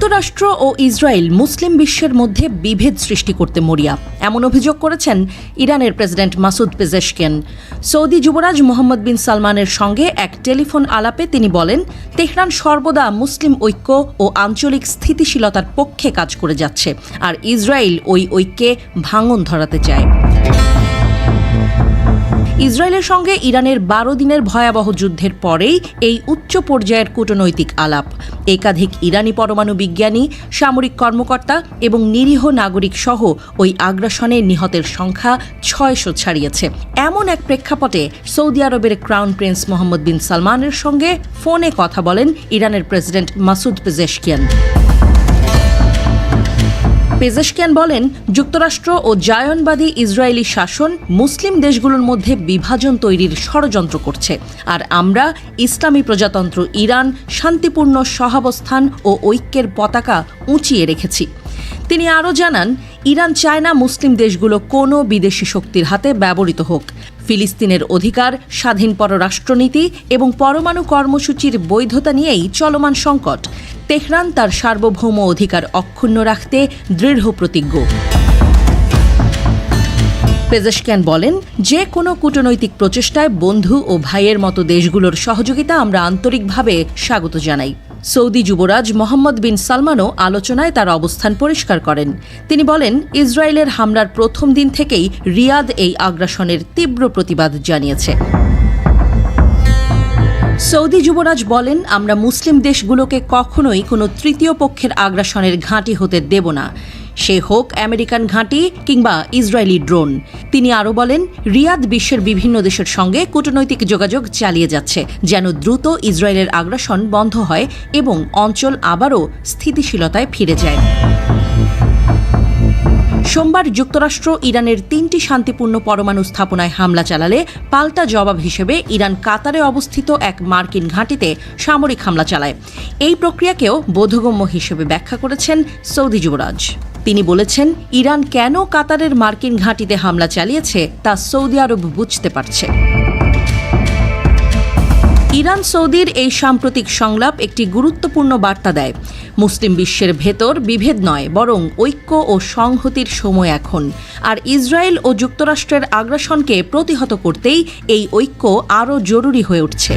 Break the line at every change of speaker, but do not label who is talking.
যুক্তরাষ্ট্র ও ইসরায়েল মুসলিম বিশ্বের মধ্যে বিভেদ সৃষ্টি করতে মরিয়া, এমন অভিযোগ করেছেন ইরানের প্রেসিডেন্ট মাসুদ পেজেশকিয়ান। সৌদি যুবরাজ মোহাম্মদ বিন সালমানের সঙ্গে এক টেলিফোন আলাপে তিনি বলেন, তেহরান সর্বদা মুসলিম ঐক্য ও আঞ্চলিক স্থিতিশীলতার পক্ষে কাজ করে যাচ্ছে, আর ইসরায়েল ওই ঐক্যে ভাঙন ধরাতে চায়। ইসরায়েলের সঙ্গে ইরানের 12 দিনের ভয়াবহ যুদ্ধের পরেই এই উচ্চ পর্যায়ের কূটনৈতিক আলাপ। একাধিক ইরানি পরমাণু বিজ্ঞানী, সামরিক কর্মকর্তা এবং নিরীহ নাগরিক সহ ওই আগ্রাসনে নিহতের সংখ্যা 600 ছাড়িয়েছে। এমন এক প্রেক্ষাপটে সৌদি আরবের ক্রাউন প্রিন্স মোহাম্মদ বিন সালমানের সঙ্গে ফোনে কথা বলেন ইরানের প্রেসিডেন্ট মাসুদ পেজেশকিয়ান। পেজেশকিয়ান বলেন, যুক্তরাষ্ট্র ও জায়নবাদী ইসরায়েলি শাসন মুসলিম দেশগুলোর মধ্যে বিভাজন তৈরির ষড়যন্ত্র করছে, আর আমরা ইসলামী প্রজাতন্ত্র ইরান শান্তিপূর্ণ সহাবস্থান ও ঐক্যের পতাকা উঁচিয়ে রেখেছি। তিনি আরও জানান, ইরান চায় না মুসলিম দেশগুলো কোনো বিদেশি শক্তির হাতে ব্যবহৃত হোক। ফিলিস্তিনের অধিকার, স্বাধীন পররাষ্ট্রনীতি এবং পরমাণু কর্মসূচির বৈধতা নিয়েই চলমান সংকট। তেহরান তার সার্বভৌম অধিকার অক্ষুণ্ণ রাখতে দৃঢ় প্রতিজ্ঞ। পেজেশকিয়ান বলেন, যে কোনো কূটনৈতিক প্রচেষ্টায় বন্ধু ও ভাইয়ের মতো দেশগুলোর সহযোগিতা আমরা আন্তরিকভাবে স্বাগত জানাই। সৌদি যুবরাজ মোহাম্মদ বিন সালমানও আলোচনায় তার অবস্থান পরিষ্কার করেন। তিনি বলেন, ইসরায়েলের হামলার প্রথম দিন থেকেই রিয়াদ এই আগ্রাসনের তীব্র প্রতিবাদ জানিয়েছে। সৌদি যুবরাজ বলেন, আমরা মুসলিম দেশগুলোকে কখনোই কোনো তৃতীয় পক্ষের আগ্রাসনের ঘাঁটি হতে দেব না, সে হোক আমেরিকান ঘাঁটি কিংবা ইসরায়েলি ড্রোন। তিনি আরও বলেন, রিয়াদ বিশ্বের বিভিন্ন দেশের সঙ্গে কূটনৈতিক যোগাযোগ চালিয়ে যাচ্ছে, যেন দ্রুত ইসরায়েলের আগ্রাসন বন্ধ হয় এবং অঞ্চল আবারও স্থিতিশীলতায় ফিরে যায়। সোমবার যুক্তরাষ্ট্র ইরানের 3টি শান্তিপূর্ণ পরমাণু স্থাপনায় হামলা চালালে পাল্টা জবাব হিসেবে ইরান কাতারে অবস্থিত এক মার্কিন ঘাঁটিতে সামরিক হামলা চালায়। এই প্রক্রিয়াকেও বোধগম্য হিসেবে ব্যাখ্যা করেছেন সৌদি যুবরাজ। তিনি বলেছেন, ইরান কেন কাতারের মার্কিন ঘাঁটিতে হামলা চালিয়েছে তা সৌদি আরব বুঝতে পারছে। ইরান সৌদির এই সাম্প্রতিক সংলাপ একটি গুরুত্বপূর্ণ বার্তা দেয়। মুসলিম বিশ্বের ভেতর বিভেদ নয়, বরং ঐক্য ও সংহতির সময় এখন। আর ইসরায়েল ও যুক্তরাষ্ট্রের আগ্রাসনকে প্রতিহত করতেই এই ঐক্য আরও জরুরি হয়ে উঠছে।